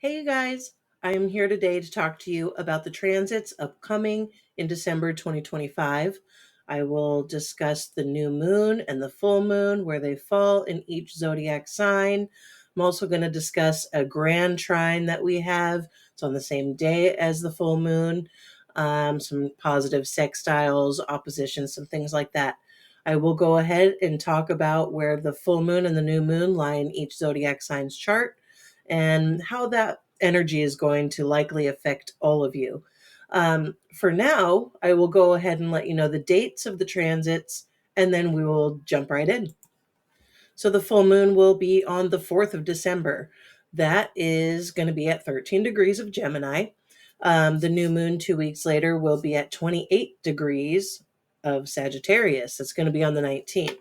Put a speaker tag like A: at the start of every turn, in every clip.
A: Hey, you guys. I am here today to talk to you about the transits upcoming in December 2025. I will discuss the new moon and the full moon, where they fall in each zodiac sign. I'm also going to discuss a grand trine that we have. It's on the same day as the full moon. Some positive sextiles, oppositions, some things like that. I will go ahead and talk about where the full moon and the new moon lie in each zodiac sign's chart and how that energy is going to likely affect all of you. For now, I will go ahead and let you know the dates of the transits, and then we will jump right in. So the full moon will be on the 4th of December. That is going to be at 13 degrees of Gemini. The new moon 2 weeks later will be at 28 degrees of Sagittarius. That's going to be on the 19th.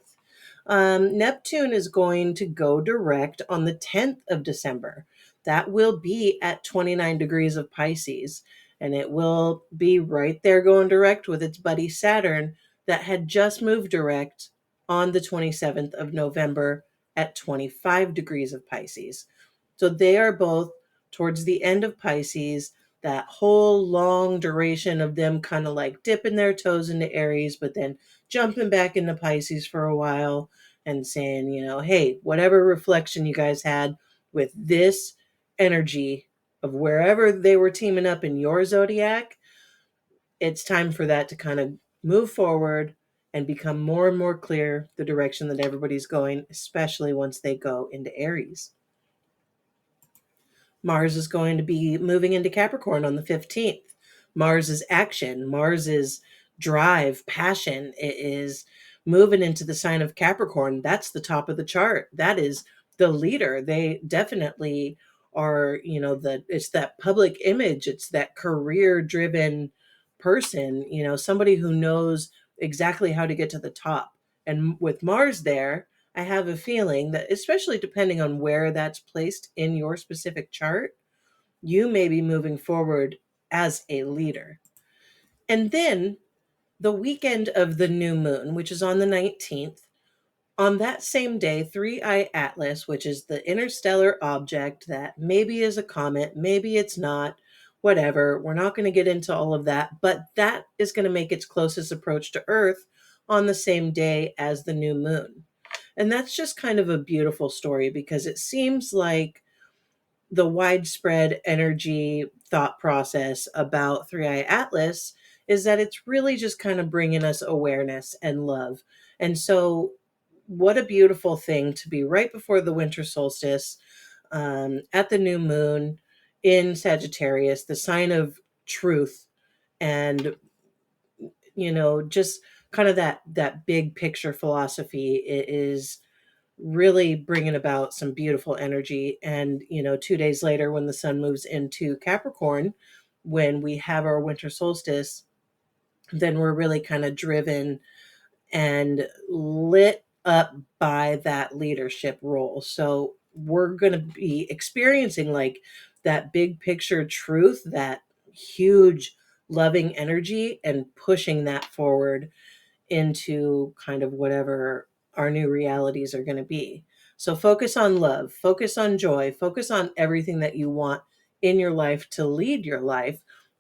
A: Neptune is going to go direct on the 10th of December. That will be at 29 degrees of Pisces, and it will be right there going direct with its buddy Saturn that had just moved direct on the 27th of November at 25 degrees of Pisces. So they are both towards the end of Pisces, that whole long duration of them kind of like dipping their toes into Aries, but then jumping back into Pisces for a while and saying, hey, whatever reflection you guys had with this energy of wherever they were teaming up in your zodiac, it's time for that to kind of move forward and become more and more clear the direction that everybody's going, especially once they go into Aries. Mars is going to be moving into Capricorn on the 15th. Mars is action. Mars is drive, passion. It is moving into the sign of Capricorn. That's the top of the chart. That is the leader. They definitely are, it's that public image. It's that career driven person, somebody who knows exactly how to get to the top. And with Mars there, I have a feeling that, especially depending on where that's placed in your specific chart, you may be moving forward as a leader. And then the weekend of the new moon, which is on the 19th, on that same day, 3I Atlas, which is the interstellar object that maybe is a comet, maybe it's not, whatever. We're not going to get into all of that, but that is going to make its closest approach to Earth on the same day as the new moon. And that's just kind of a beautiful story because it seems like the widespread energy thought process about 3i Atlas is that it's really just kind of bringing us awareness and love. And so, what a beautiful thing to be right before the winter solstice, at the new moon in Sagittarius, the sign of truth, and just kind of that big picture philosophy is really bringing about some beautiful energy. And 2 days later, when the sun moves into Capricorn, when we have our winter solstice, then we're really kind of driven and lit up by that leadership role. So we're going to be experiencing like that big picture truth, that huge loving energy, and pushing that forward into kind of whatever our new realities are going to be. So focus on love, focus on joy, focus on everything that you want in your life to lead your life,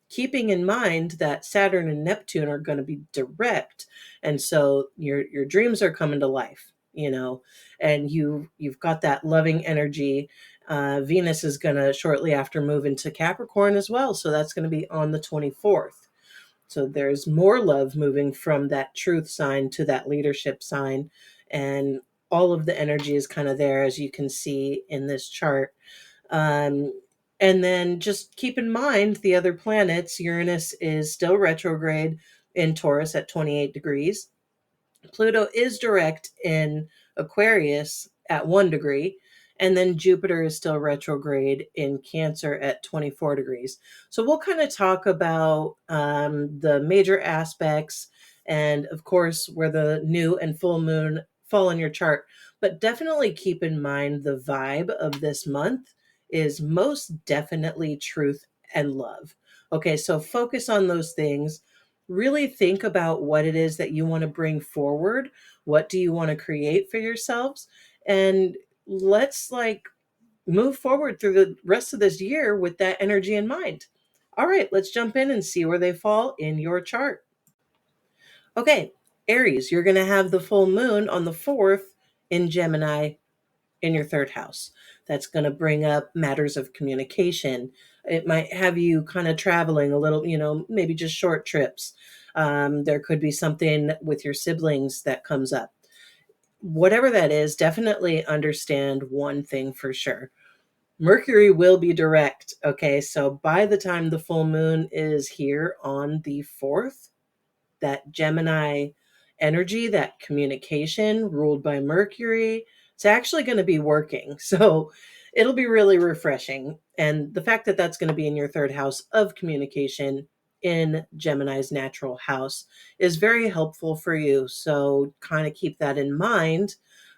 A: keeping in mind that Saturn and Neptune are going to be direct. And so your dreams are coming to life, and you've got that loving energy. Venus is going to shortly after move into Capricorn as well. So that's going to be on the 24th. So there's more love moving from that truth sign to that leadership sign. And all of the energy is kind of there, as you can see in this chart. Um, and then just keep in mind the other planets. Uranus is still retrograde in Taurus at 28 degrees. Pluto is direct in Aquarius at 1 degree. And then Jupiter is still retrograde in Cancer at 24 degrees. So we'll kind of talk about the major aspects and, of course, where the new and full moon fall in your chart. But definitely keep in mind the vibe of this month is most definitely truth and love. Okay, so focus on those things. Really think about what it is that you want to bring forward. What do you want to create for yourselves? And let's like move forward through the rest of this year with that energy in mind. All right, let's jump in and see where they fall in your chart. Okay, Aries, you're going to have the full moon on the 4th in Gemini in your third house. That's going to bring up matters of communication. It might have you kind of traveling a little, maybe just short trips. There could be something with your siblings that comes up. Whatever that is, definitely understand one thing for sure. Mercury will be direct. Okay. So by the time the full moon is here on the 4th, that Gemini energy, that communication ruled by Mercury, it's actually going to be working. So it'll be really refreshing. And the fact that that's going to be in your third house of communication in Gemini's natural house is very helpful for you. So kind of keep that in mind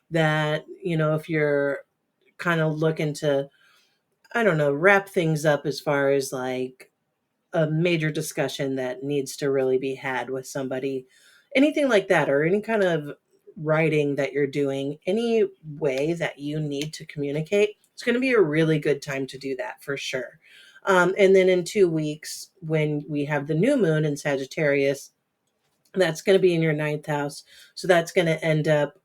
A: that, if you're kind of looking to, I don't know, wrap things up as far as like a major discussion that needs to really be had with somebody, anything like that, or any kind of writing that you're doing, any way that you need to communicate, it's going to be a really good time to do that for sure. And then in 2 weeks, when we have the new moon in Sagittarius, that's going to be in your ninth house. So that's going to end up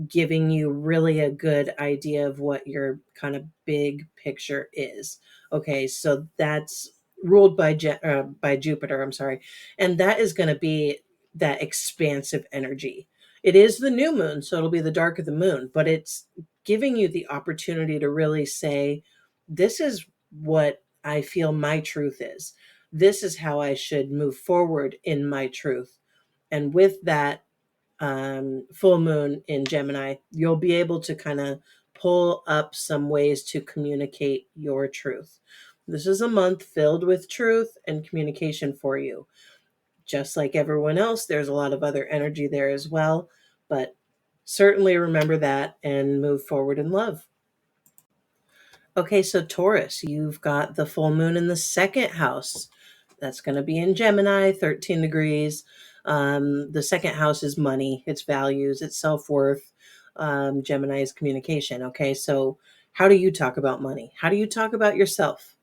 A: giving you really a good idea of what your kind of big picture is. Okay, so that's ruled by by Jupiter, I'm sorry. And that is going to be that expansive energy. It is the new moon, so it'll be the dark of the moon, but it's giving you the opportunity to really say, this is what I feel my truth is. This is how I should move forward in my truth. And with that, full moon in Gemini, you'll be able to kind of pull up some ways to communicate your truth. This is a month filled with truth and communication for you. Just like everyone else, there's a lot of other energy there as well, but certainly remember that and move forward in love. Okay, so Taurus, you've got the full moon in the second house. That's going to be in Gemini, 13 degrees. The second house is money, its values, its self worth. Gemini is communication. Okay, so how do you talk about money? How do you talk about yourself?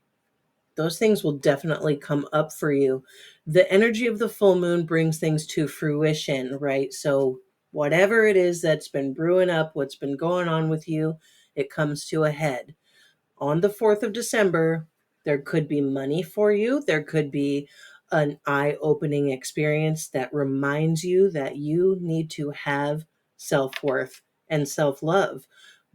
A: Those things will definitely come up for you. The energy of the full moon brings things to fruition, right? So, whatever it is that's been brewing up, what's been going on with you, it comes to a head on the 4th of December. There could be money for you. There could be an eye opening experience that reminds you that you need to have self worth and self love,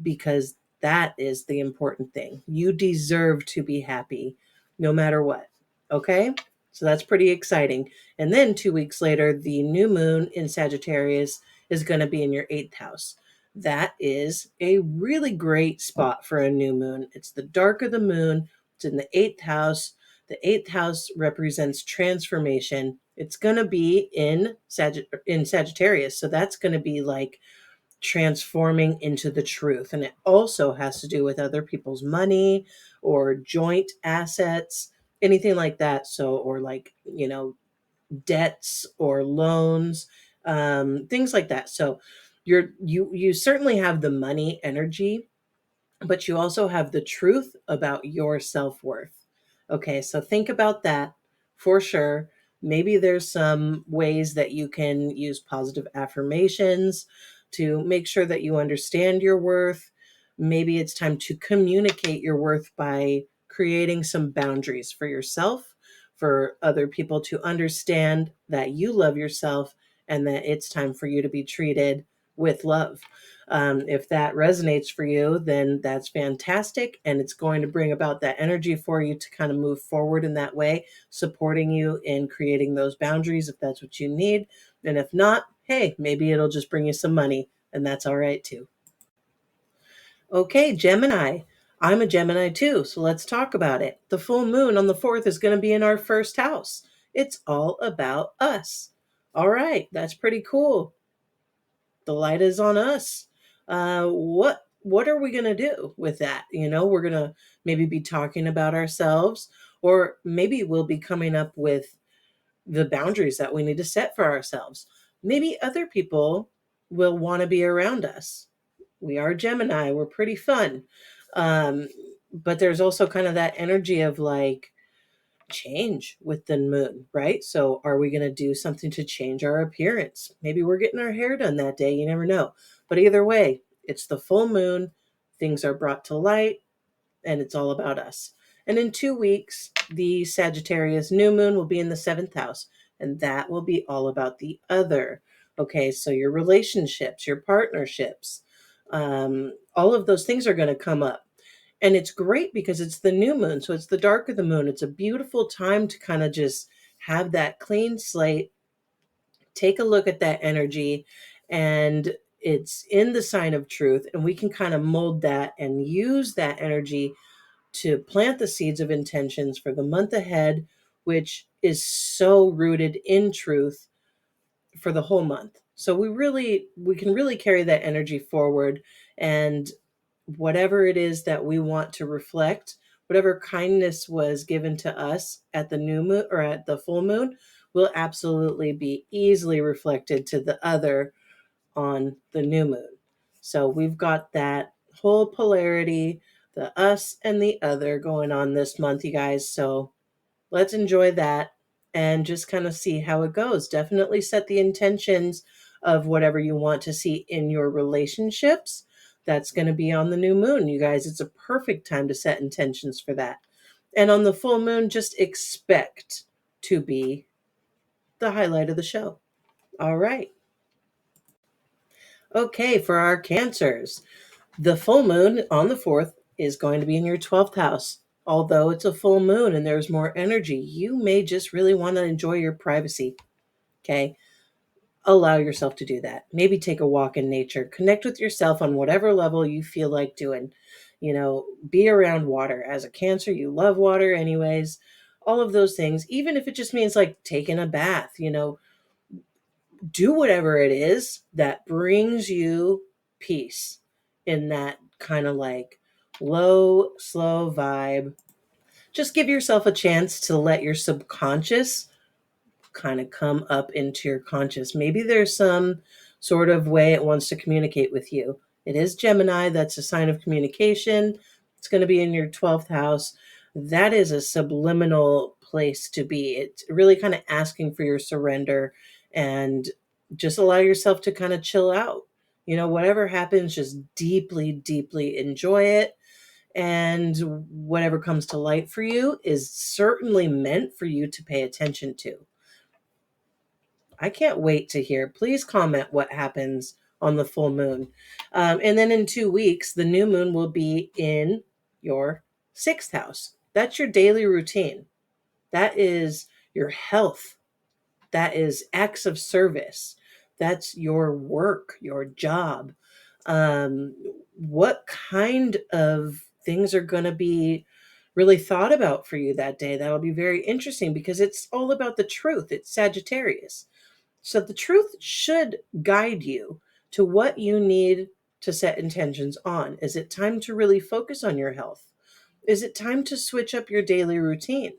A: because that is the important thing. You deserve to be happy no matter what. Okay? So that's pretty exciting. And then 2 weeks later, the new moon in Sagittarius is going to be in your eighth house. That is a really great spot for a new moon. It's the dark of the moon. It's in the eighth house. The eighth house represents transformation. It's going to be in Sagittarius. So that's going to be like transforming into the truth. And it also has to do with other people's money or joint assets, anything like that. So, or like, debts or loans, things like that. So you certainly have the money energy, but you also have the truth about your self-worth. Okay, so think about that for sure. Maybe there's some ways that you can use positive affirmations to make sure that you understand your worth. Maybe it's time to communicate your worth by creating some boundaries for yourself, for other people to understand that you love yourself and that it's time for you to be treated with love. If that resonates for you, then that's fantastic. And it's going to bring about that energy for you to kind of move forward in that way, supporting you in creating those boundaries if that's what you need. And if not, hey, maybe it'll just bring you some money, and that's all right too. Okay, Gemini. I'm a Gemini too, so let's talk about it. The full moon on the 4th is going to be in our first house. It's all about us. All right, that's pretty cool. The light is on us. What are we going to do with that? We're going to maybe be talking about ourselves, or maybe we'll be coming up with the boundaries that we need to set for ourselves. Maybe other people will want to be around us. We are Gemini. We're pretty fun. Um, but there's also kind of that energy of like change with the moon, right? So are we going to do something to change our appearance? Maybe we're getting our hair done that day. You never know. But either way, it's the full moon. Things are brought to light and it's all about us. And in 2 weeks, the Sagittarius new moon will be in the seventh house, and that will be all about the other. Okay, so your relationships, your partnerships, all of those things are going to come up. And it's great because it's the new moon. So it's the dark of the moon. It's a beautiful time to kind of just have that clean slate, take a look at that energy, and it's in the sign of truth. And we can kind of mold that and use that energy to plant the seeds of intentions for the month ahead, which is so rooted in truth for the whole month. So we can really carry that energy forward, and whatever it is that we want to reflect, whatever kindness was given to us at the new moon or at the full moon will absolutely be easily reflected to the other on the new moon. So we've got that whole polarity, the us and the other going on this month, you guys. So let's enjoy that and just kind of see how it goes. Definitely set the intentions of whatever you want to see in your relationships. That's going to be on the new moon, you guys. It's a perfect time to set intentions for that. And on the full moon, just expect to be the highlight of the show. All right. Okay, for our cancers. The full moon on the 4th is going to be in your 12th house. Although it's a full moon and there's more energy, you may just really want to enjoy your privacy. Okay. Allow yourself to do that. Maybe take a walk in nature. Connect with yourself on whatever level you feel like doing. Be around water. As a Cancer, you love water, anyways. All of those things, even if it just means like taking a bath, do whatever it is that brings you peace in that kind of like low, slow vibe. Just give yourself a chance to let your subconscious kind of come up into your conscious. Maybe there's some sort of way it wants to communicate with you. It is Gemini, that's a sign of communication. It's going to be in your 12th house. That is a subliminal place to be. It's really kind of asking for your surrender and just allow yourself to kind of chill out. Whatever happens, just deeply, deeply enjoy it. And whatever comes to light for you is certainly meant for you to pay attention to. I can't wait to hear. Please comment what happens on the full moon. And then in 2 weeks, the new moon will be in your 6th house. That's your daily routine. That is your health. That is acts of service. That's your work, your job. Um, what kind of things are going to be really thought about for you that day? That'll be very interesting because it's all about the truth. It's Sagittarius. So the truth should guide you to what you need to set intentions on. Is it time to really focus on your health? Is it time to switch up your daily routine?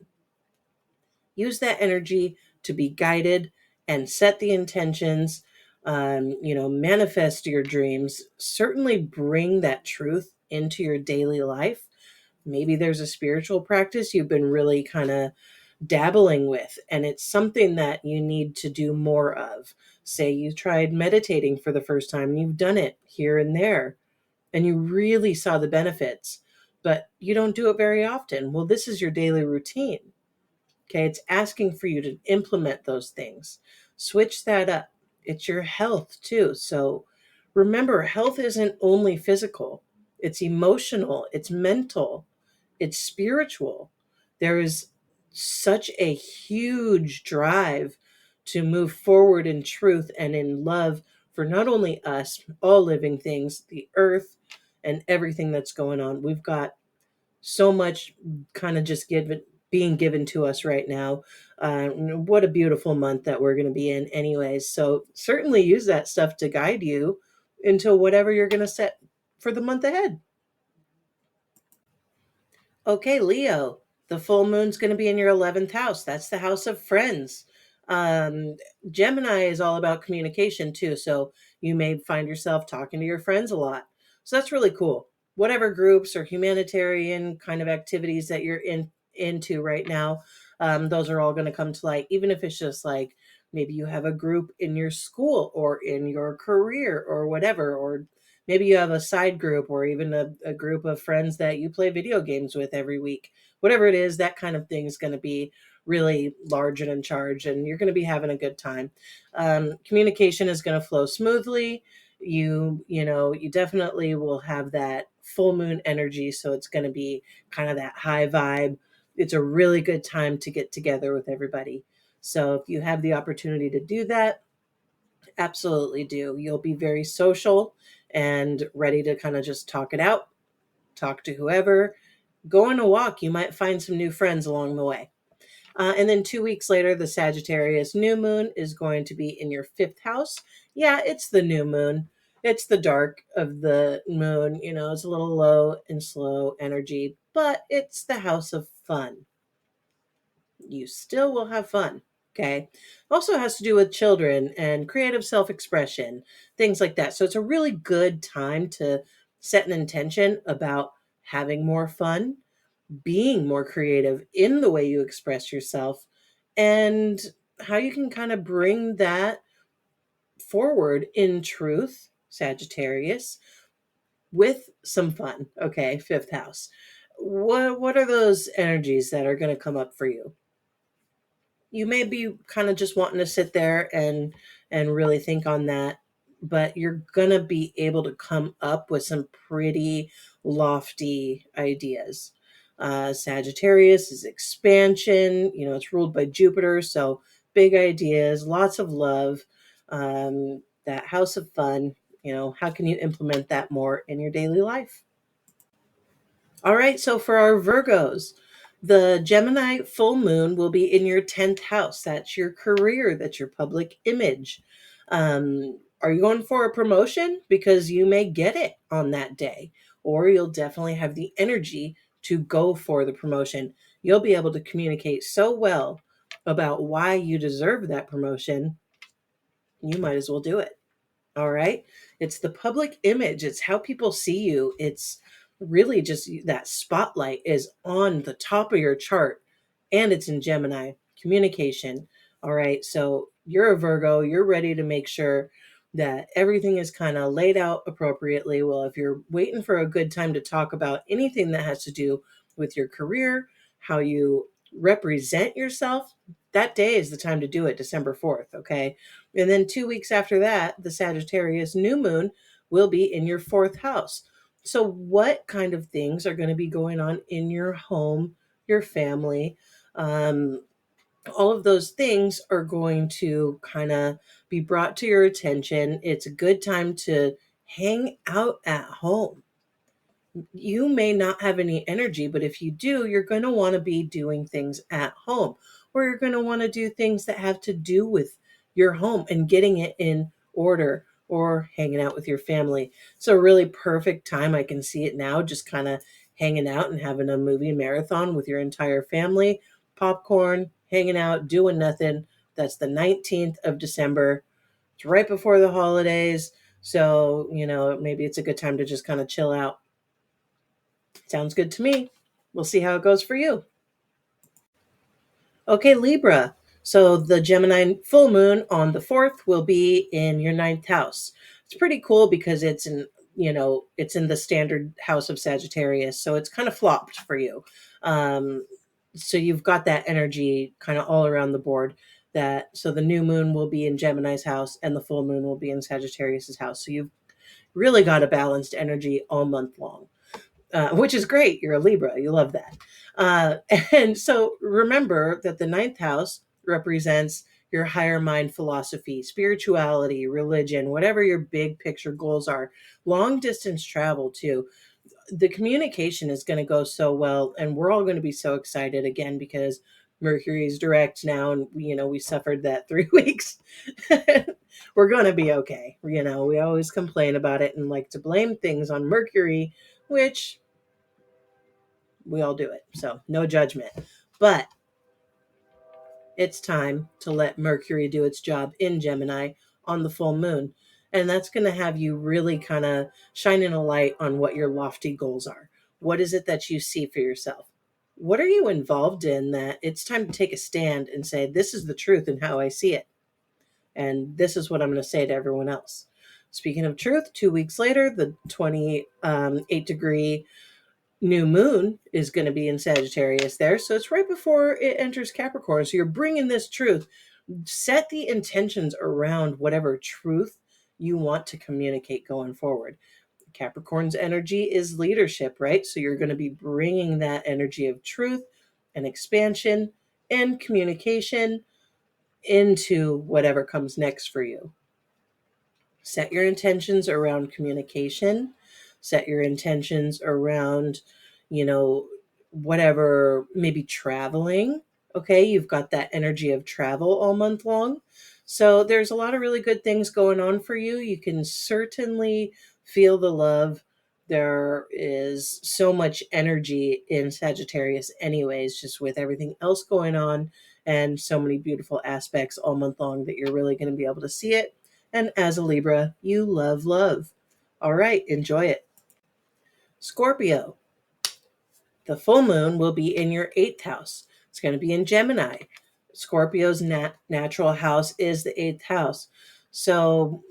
A: Use that energy to be guided and set the intentions. Manifest your dreams. Certainly bring that truth into your daily life. Maybe there's a spiritual practice you've been really kind of dabbling with, and it's something that you need to do more of. Say you tried meditating for the first time and you've done it here and there, and you really saw the benefits, but you don't do it very often. Well, this is your daily routine. Okay, it's asking for you to implement those things. Switch that up. It's your health too. So remember, health isn't only physical, it's emotional, it's mental, it's spiritual. There is such a huge drive to move forward in truth and in love for not only us, all living things, the earth, and everything that's going on. We've got so much kind of just being given to us right now. What a beautiful month that we're going to be in, anyways. So certainly use that stuff to guide you into whatever you're going to set for the month ahead. Okay, Leo, the full moon's going to be in your 11th house. That's the house of friends. Um, Gemini is all about communication too. So you may find yourself talking to your friends a lot. So that's really cool. whatever groups or humanitarian kind of activities that you're into right now, those are all going to come to light. Even if it's just like maybe you have a group in your school or in your career or whatever, or maybe you have a side group or even a group of friends that you play video games with every week. Whatever it is, that kind of thing is going to be really large and in charge, and you're going to be having a good time. Communication is going to flow smoothly. You definitely will have that full moon energy, so it's going to be kind of that high vibe. It's a really good time to get together with everybody. So if you have the opportunity to do that, absolutely do. You'll be very social and ready to kind of just talk it out, talk to whoever, go on a walk. You might find some new friends along the way. And then 2 weeks later, the Sagittarius new moon is going to be in your fifth house. Yeah, it's the new moon. It's the dark of the moon. It's a little low and slow energy, but it's the house of fun. You still will have fun. Okay. Also has to do with children and creative self expression, things like that. So it's a really good time to set an intention about having more fun, being more creative in the way you express yourself, and how you can kind of bring that forward in truth, Sagittarius, with some fun. Okay, fifth house. What are those energies that are going to come up for you? You may be kind of just wanting to sit there and really think on that, but you're gonna be able to come up with some pretty lofty ideas. Sagittarius is expansion. It's ruled by Jupiter, so big ideas, lots of love, that house of fun. How can you implement that more in your daily life? All right, so for our Virgos, the Gemini full moon will be in your 10th house. That's your career, that's your public image. Are you going for a promotion? Because you may get it on that day, or you'll definitely have the energy to go for the promotion. You'll be able to communicate so well about why you deserve that promotion, you might as well do it. All right. It's the public image. It's how people see you. It's really just that spotlight is on the top of your chart, and it's in Gemini communication. All right. So you're a Virgo. You're ready to make sure that everything is kind of laid out appropriately. Well, if you're waiting for a good time to talk about anything that has to do with your career, how you represent yourself, that day is the time to do it, December 4th. Okay. And then 2 weeks after that, the Sagittarius new moon will be in your fourth house. So, what kind of things are going to be going on in your home, your family? Um, all of those things are going to kind of be brought to your attention. It's a good time to hang out at home. You may not have any energy, but if you do, you're going to want to be doing things at home, or you're going to want to do things that have to do with your home and getting it in order, or hanging out with your family. So, a really perfect time. I can see it now, just kind of hanging out and having a movie marathon with your entire family, popcorn, hanging out, doing nothing. That's the 19th of December. It's right before the holidays. So, maybe it's a good time to just kind of chill out. Sounds good to me. We'll see how it goes for you. Okay, Libra. So the Gemini full moon on the 4th will be in your ninth house. It's pretty cool because it's in the standard house of Sagittarius. So it's kind of flopped for you. Um, so you've got that energy kind of all around the board. So the new moon will be in Gemini's house and the full moon will be in Sagittarius's house. So you've really got a balanced energy all month long. Which is great. You're a Libra. You love that. Uh, and so remember that the ninth house represents your higher mind philosophy, spirituality, religion, whatever your big picture goals are. Long distance travel, too. The communication is going to go so well, and we're all going to be so excited again because Mercury is direct now, and we suffered that 3 weeks. We're going to be okay. We always complain about it and like to blame things on Mercury, which we all do it. So no judgment. But it's time to let Mercury do its job in Gemini on the full moon. And that's going to have you really kind of shining a light on what your lofty goals are. What is it that you see for yourself? What are you involved in that it's time to take a stand and say, this is the truth and how I see it? And this is what I'm going to say to everyone else. Speaking of truth, 2 weeks later, the 28-degree new moon is going to be in Sagittarius there. So it's right before it enters Capricorn. So you're bringing this truth. Set the intentions around whatever truth you want to communicate going forward. Capricorn's energy is leadership, right? So you're going to be bringing that energy of truth and expansion and communication into whatever comes next for you. Set your intentions around communication, set your intentions around, you know, whatever, maybe traveling. Okay, you've got that energy of travel all month long. So there's a lot of really good things going on for you. You can certainly feel the love. There is so much energy in Sagittarius, anyways, just with everything else going on, and so many beautiful aspects all month long that you're really going to be able to see it. And as a Libra, you love love. All right, enjoy it. Scorpio, the full moon will be in your eighth house. It's going to be in Gemini. Scorpio's natural house is the eighth house. So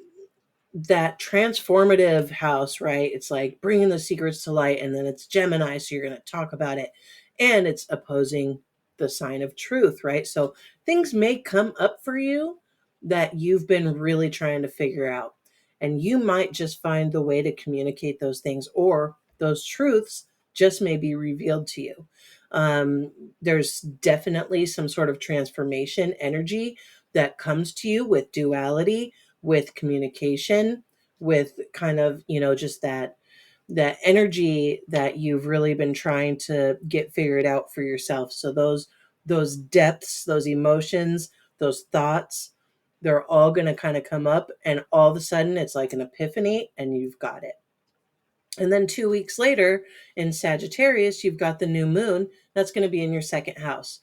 A: that transformative house, right? It's like bringing the secrets to light, and then it's Gemini, so you're going to talk about it. And it's opposing the sign of truth, right? So things may come up for you that you've been really trying to figure out. And you might just find the way to communicate those things, or those truths just may be revealed to you. Um, there's definitely some sort of transformation energy that comes to you with duality, with communication, with kind of, just that energy that you've really been trying to get figured out for yourself. So those depths, those emotions, those thoughts, they're all going to kind of come up, and all of a sudden it's like an epiphany and you've got it. And then 2 weeks later in Sagittarius, you've got the new moon. That's going to be in your second house.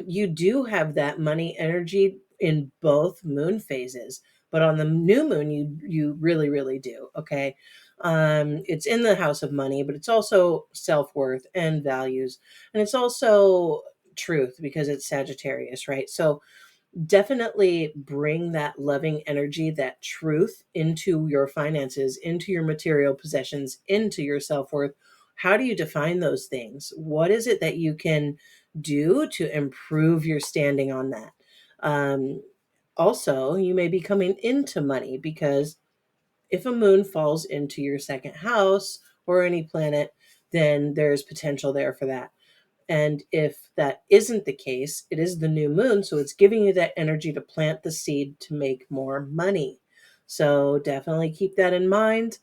A: You do have that money energy in both moon phases, but on the new moon, you really, really do. Okay. It's in the house of money, but it's also self-worth and values. And it's also truth because it's Sagittarius, right? So definitely bring that loving energy, that truth into your finances, into your material possessions, into your self-worth. How do you define those things? What is it that you can do to improve your standing on that? Um, Also, you may be coming into money because if a moon falls into your second house or any planet, then there's potential there for that. And if that isn't the case, it is the new moon. So it's giving you that energy to plant the seed to make more money. So definitely keep that in mind.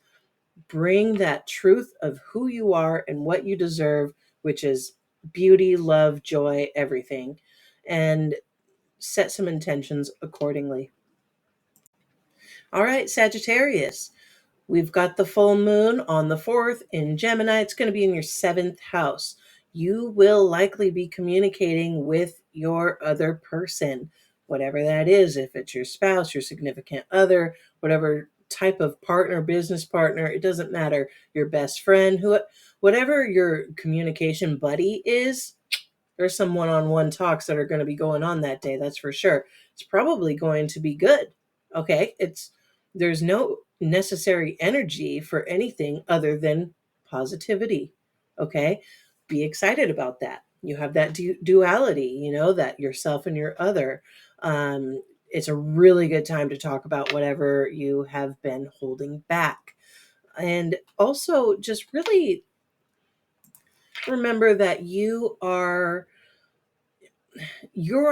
A: Bring that truth of who you are and what you deserve, which is beauty, love, joy, everything, and set some intentions accordingly. All right, Sagittarius. We've got the full moon on the 4th in Gemini. It's going to be in your 7th house. You will likely be communicating with your other person, whatever that is. If it's your spouse, your significant other, whatever type of partner, business partner, it doesn't matter. Your best friend, whatever your communication buddy is, there's some one-on-one talks that are going to be going on that day. That's for sure. It's probably going to be good. Okay. There's no necessary energy for anything other than positivity. Okay. Be excited about that. You have that duality, that yourself and your other. It's a really good time to talk about whatever you have been holding back. And also just really remember that you're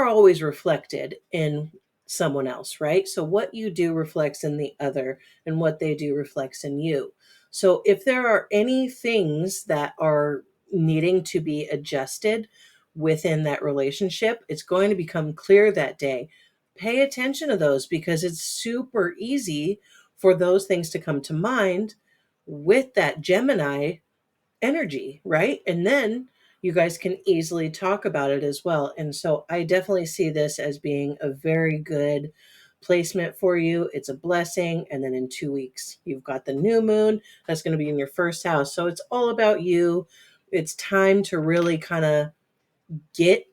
A: always reflected in someone else, right? So what you do reflects in the other, and what they do reflects in you. So if there are any things that are needing to be adjusted within that relationship, it's going to become clear that day. Pay attention to those because it's super easy for those things to come to mind with that Gemini energy, right? And then you guys can easily talk about it as well. And so I definitely see this as being a very good placement for you. It's a blessing. And then in 2 weeks, you've got the new moon. That's going to be in your first house. So it's all about you. It's time to really kind of get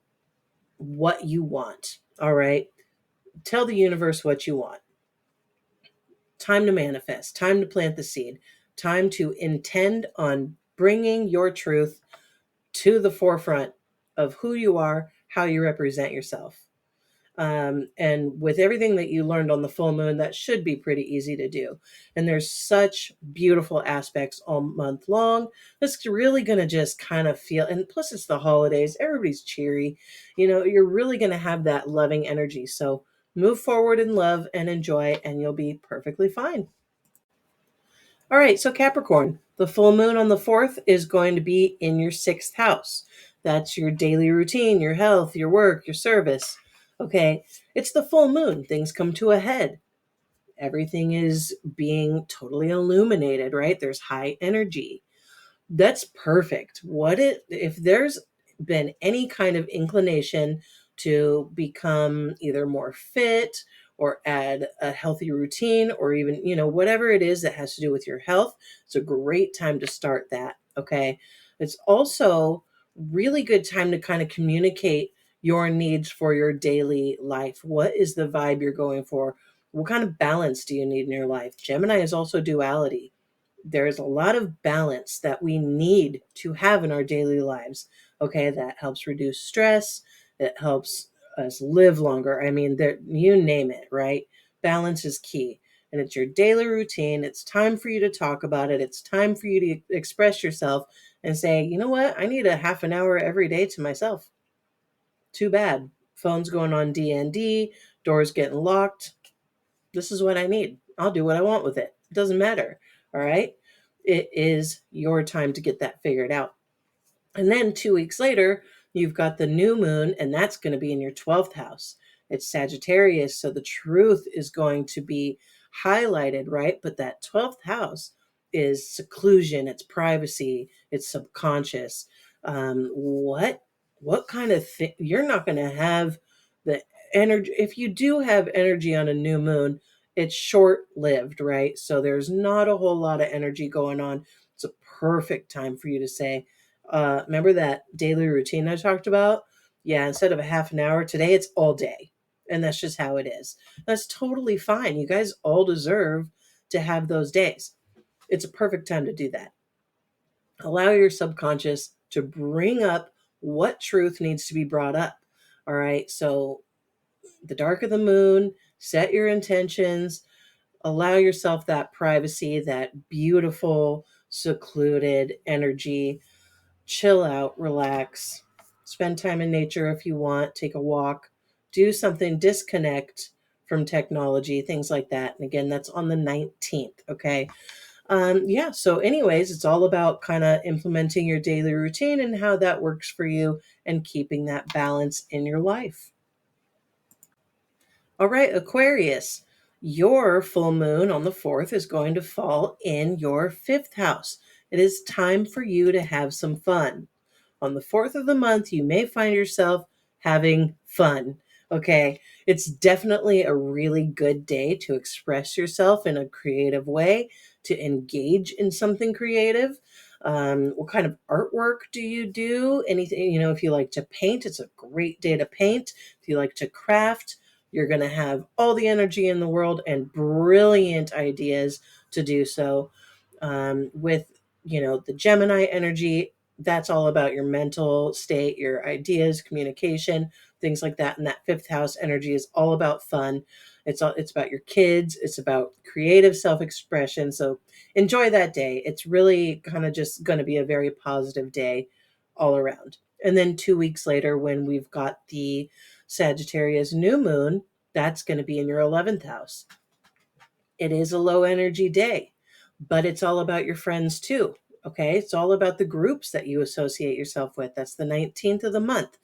A: what you want. All right. Tell the universe what you want. Time to manifest, time to plant the seed, time to intend on bringing your truth to the forefront of who you are, how you represent yourself. And with everything that you learned on the full moon, that should be pretty easy to do. And there's such beautiful aspects all month long. That's really going to just kind of feel, and plus it's the holidays, everybody's cheery. You're really going to have that loving energy. So move forward in love and enjoy, and you'll be perfectly fine. All right, so Capricorn, the full moon on the 4th is going to be in your 6th house. That's your daily routine, your health, your work, your service. Okay, it's the full moon. Things come to a head. Everything is being totally illuminated, right? There's high energy. That's perfect. If there's been any kind of inclination to become either more fit or add a healthy routine, or even, whatever it is that has to do with your health, it's a great time to start that. Okay. It's also really good time to kind of communicate your needs for your daily life. What is the vibe you're going for? What kind of balance do you need in your life? Gemini is also duality. There's a lot of balance that we need to have in our daily lives. Okay, that helps reduce stress. It helps us live longer. I mean, there, you name it, right? Balance is key. And it's your daily routine. It's time for you to talk about it. It's time for you to express yourself and say, you know what? I need a half an hour every day to myself. Too bad. Phone's going on DND, doors getting locked. This is what I need. I'll do what I want with it. It doesn't matter. All right. It is your time to get that figured out. And then 2 weeks later, you've got the new moon, and that's going to be in your 12th house. It's Sagittarius. So the truth is going to be highlighted, right? But that 12th house is seclusion, it's privacy, it's subconscious. What kind of thing? You're not going to have the energy. If you do have energy on a new moon, it's short lived, right? So there's not a whole lot of energy going on. It's a perfect time for you to say, remember that daily routine I talked about? Yeah, instead of a half an hour, today it's all day. And that's just how it is. That's totally fine. You guys all deserve to have those days. It's a perfect time to do that. Allow your subconscious to bring up what truth needs to be brought up. All right. So the dark of the moon, set your intentions, allow yourself that privacy, that beautiful, secluded energy. Chill out, relax, spend time in nature if you want, take a walk, do something, disconnect from technology, things like that. And again, that's on the 19th. Okay. Yeah. So, anyways, it's all about kind of implementing your daily routine and how that works for you and keeping that balance in your life. All right, Aquarius, your full moon on the 4th is going to fall in your 5th house. It is time for you to have some fun. On the 4th of the month, you may find yourself having fun. Okay. It's definitely a really good day to express yourself in a creative way, to engage in something creative. What kind of artwork do you do? Anything, if you like to paint, it's a great day to paint. If you like to craft, you're going to have all the energy in the world and brilliant ideas to do so. With, the Gemini energy, that's all about your mental state, your ideas, communication, things like that. And that 5th house energy is all about fun. It's about your kids. It's about creative self-expression. So enjoy that day. It's really kind of just going to be a very positive day all around. And then 2 weeks later, when we've got the Sagittarius new moon, that's going to be in your 11th house. It is a low energy day, but it's all about your friends too. Okay. It's all about the groups that you associate yourself with. That's the 19th of the month.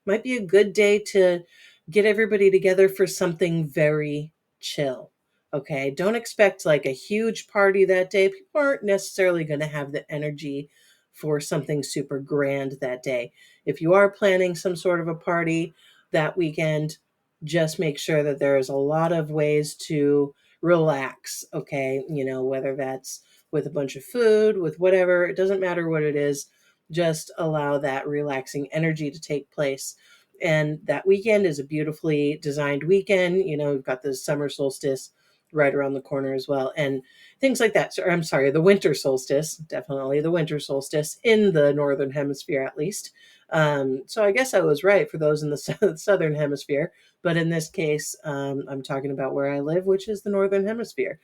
A: Might be a good day to get everybody together for something very chill. Okay. Don't expect like a huge party that day. People aren't necessarily going to have the energy for something super grand that day. If you are planning some sort of a party that weekend, just make sure that there's a lot of ways to relax, okay? Whether that's with a bunch of food, with whatever, it doesn't matter what it is, just allow that relaxing energy to take place. And that weekend is a beautifully designed weekend. We've got the summer solstice right around the corner as well, and things like that. So, I'm sorry, the winter solstice, definitely the winter solstice in the northern hemisphere, at least. So I guess I was right for those in the southern hemisphere, but in this case, I'm talking about where I live, which is the northern hemisphere.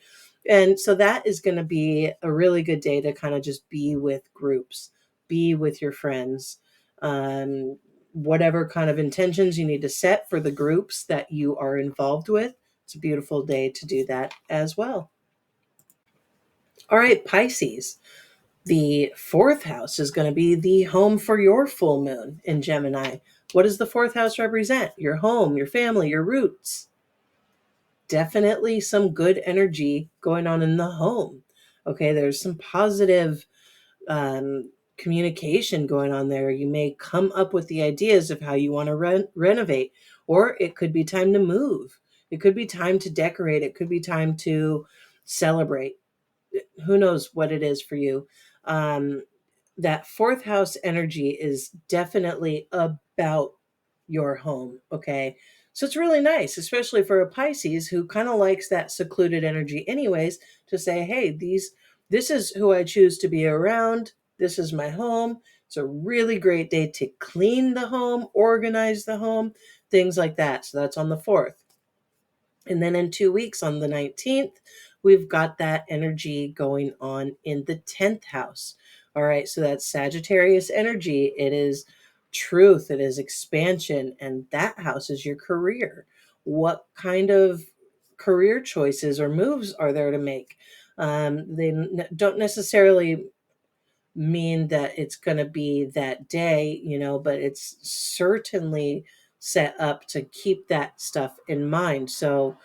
A: And so that is going to be a really good day to kind of just be with groups, be with your friends. Whatever kind of intentions you need to set for the groups that you are involved with, it's a beautiful day to do that as well. All right, Pisces. The fourth house is going to be the home for your full moon in Gemini. What does the fourth house represent? Your home, your family, your roots. Definitely some good energy going on in the home. Okay, there's some positive communication going on there. You may come up with the ideas of how you want to renovate, or it could be time to move. It could be time to decorate. It could be time to celebrate. Who knows what it is for you? Um, that fourth house energy is definitely about your home. Okay. So it's really nice, especially for a Pisces who kind of likes that secluded energy, anyways, to say, hey, this is who I choose to be around. This is my home. It's a really great day to clean the home, organize the home, things like that. So that's on the 4th. And then in 2 weeks, on the 19th, we've got that energy going on in the 10th house. All right, so that's Sagittarius energy. It is truth, it is expansion, and that house is your career. What kind of career choices or moves are there to make? They don't necessarily mean that it's going to be that day, but it's certainly set up to keep that stuff in mind. So,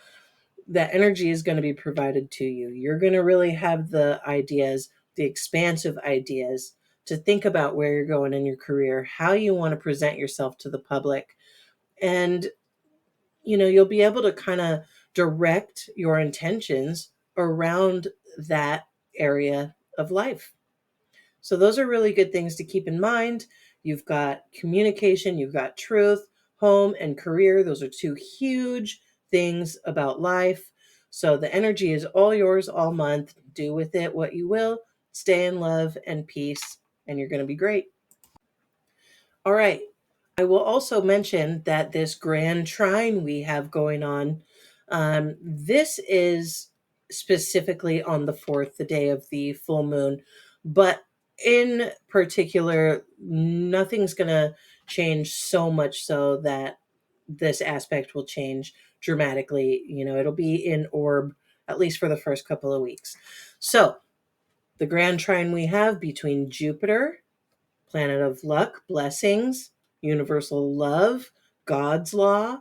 A: that energy is going to be provided to you. You're going to really have the ideas, the expansive ideas to think about where you're going in your career, how you want to present yourself to the public. And, you'll be able to kind of direct your intentions around that area of life. So those are really good things to keep in mind. You've got communication, you've got truth, home, and career. Those are two huge things about life. So the energy is all yours all month. Do with it what you will. Stay in love and peace, and you're going to be great. All right. I will also mention that this Grand Trine we have going on, this is specifically on the 4th, the day of the full moon. But in particular, nothing's going to change so much so that this aspect will change dramatically. It'll be in orb, at least for the first couple of weeks. So the Grand Trine we have between Jupiter, planet of luck, blessings, universal love, God's law.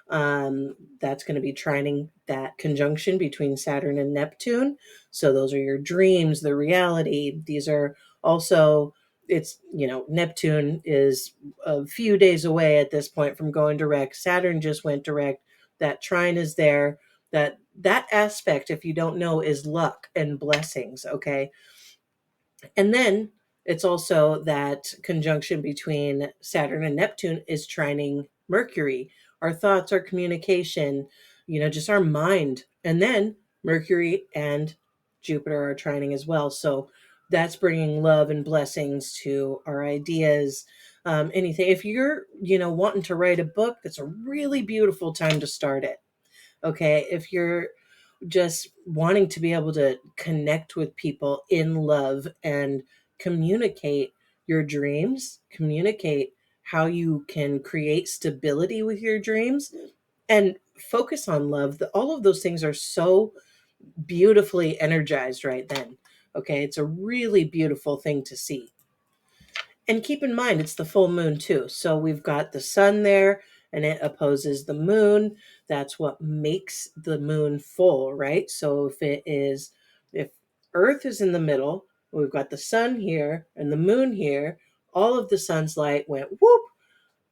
A: That's going to be trining that conjunction between Saturn and Neptune. So those are your dreams, the reality. These are also, Neptune is a few days away at this point from going direct. Saturn just went direct. That trine is there. That aspect, if you don't know, is luck and blessings. Okay. And then it's also that conjunction between Saturn and Neptune is trining Mercury, our thoughts, our communication, just our mind. And then Mercury and Jupiter are trining as well. So that's bringing love and blessings to our ideas. Anything. If you're, wanting to write a book, that's a really beautiful time to start it. Okay. If you're just wanting to be able to connect with people in love and communicate your dreams, communicate how you can create stability with your dreams and focus on love. All of those things are so beautifully energized right then. Okay, it's a really beautiful thing to see. And keep in mind, it's the full moon too. So we've got the sun there and it opposes the moon. That's what makes the moon full, right? So if Earth is in the middle, we've got the sun here and the moon here, all of the sun's light went whoop,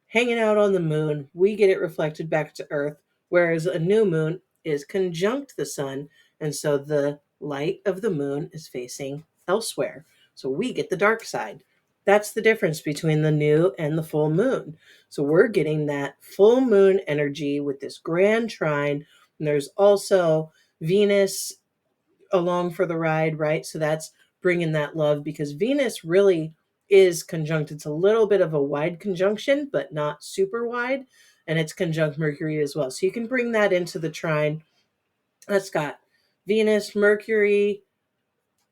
A: hanging out on the moon. We get it reflected back to Earth. whereas a new moon is conjunct the sun, and so the light of the moon is facing elsewhere. So we get the dark side. That's the difference between the new and the full moon. So we're getting that full moon energy with this grand trine. And there's also Venus along for the ride, right? So that's bringing that love, because Venus really is conjunct. It's a little bit of a wide conjunction, but not super wide. And it's conjunct Mercury as well. So you can bring that into the trine. That's got Venus, Mercury,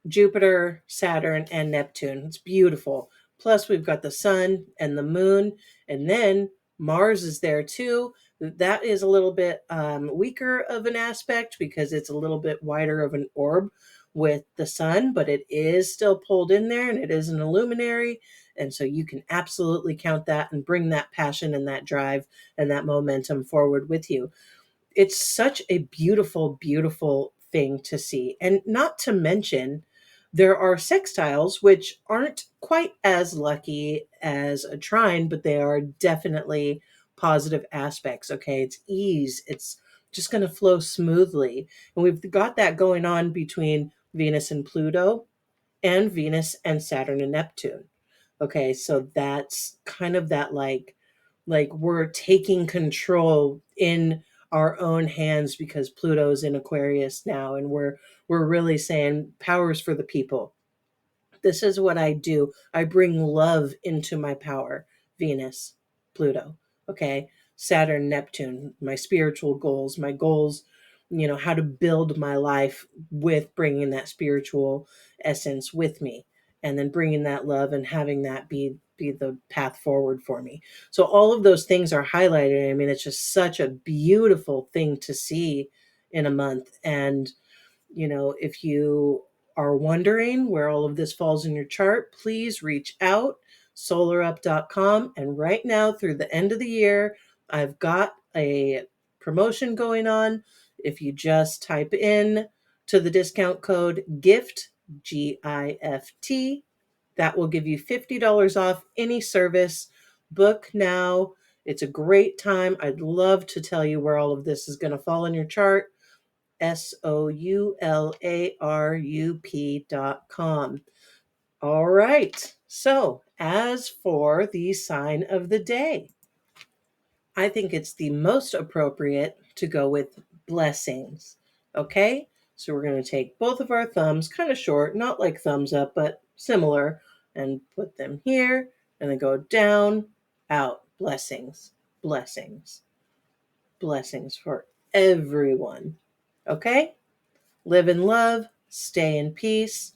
A: Jupiter, Saturn, and Neptune. It's beautiful. Plus, we've got the sun and the moon, and then Mars is there too. That is a little bit weaker of an aspect because it's a little bit wider of an orb with the sun, but it is still pulled in there and it is an illuminary. And so you can absolutely count that and bring that passion and that drive and that momentum forward with you. It's such a beautiful, beautiful thing to see. And not to mention, there are sextiles, which aren't quite as lucky as a trine, but they are definitely positive aspects. Okay. It's ease. It's just going to flow smoothly. And we've got that going on between Venus and Pluto and Venus and Saturn and Neptune. Okay. So that's kind of that like we're taking control in our own hands because Pluto's in Aquarius now, and we're really saying powers for the people. This is what I do. I bring love into my power. Venus, Pluto, okay? Saturn, Neptune, my spiritual goals, my goals, how to build my life with bringing that spiritual essence with me, and then bringing that love and having that be the path forward for me. So all of those things are highlighted. I mean, it's just such a beautiful thing to see in a month. And if you are wondering where all of this falls in your chart, please reach out, solarup.com. And right now, through the end of the year, I've got a promotion going on. If you just type in to the discount code GIFT, GIFT, that will give you $50 off any service. Book now. It's a great time. I'd love to tell you where all of this is going to fall in your chart. SOULARUP.com. All right. So, as for the sign of the day, I think it's the most appropriate to go with blessings. Okay. So, we're going to take both of our thumbs, kind of short, not like thumbs up, but similar, and put them here and then go down, out. Blessings, blessings, blessings for everyone. Okay. Live in love, stay in peace,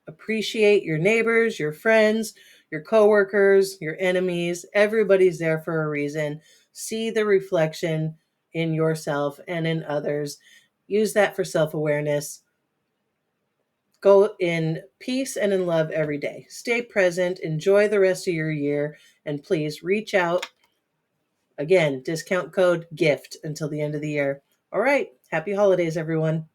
A: appreciate your neighbors, your friends, your coworkers, your enemies. Everybody's there for a reason. See the reflection in yourself and in others. Use that for self-awareness. Go in peace and in love every day. Stay present, enjoy the rest of your year, and please reach out. Again, discount code GIFT until the end of the year. All right. Happy holidays, everyone.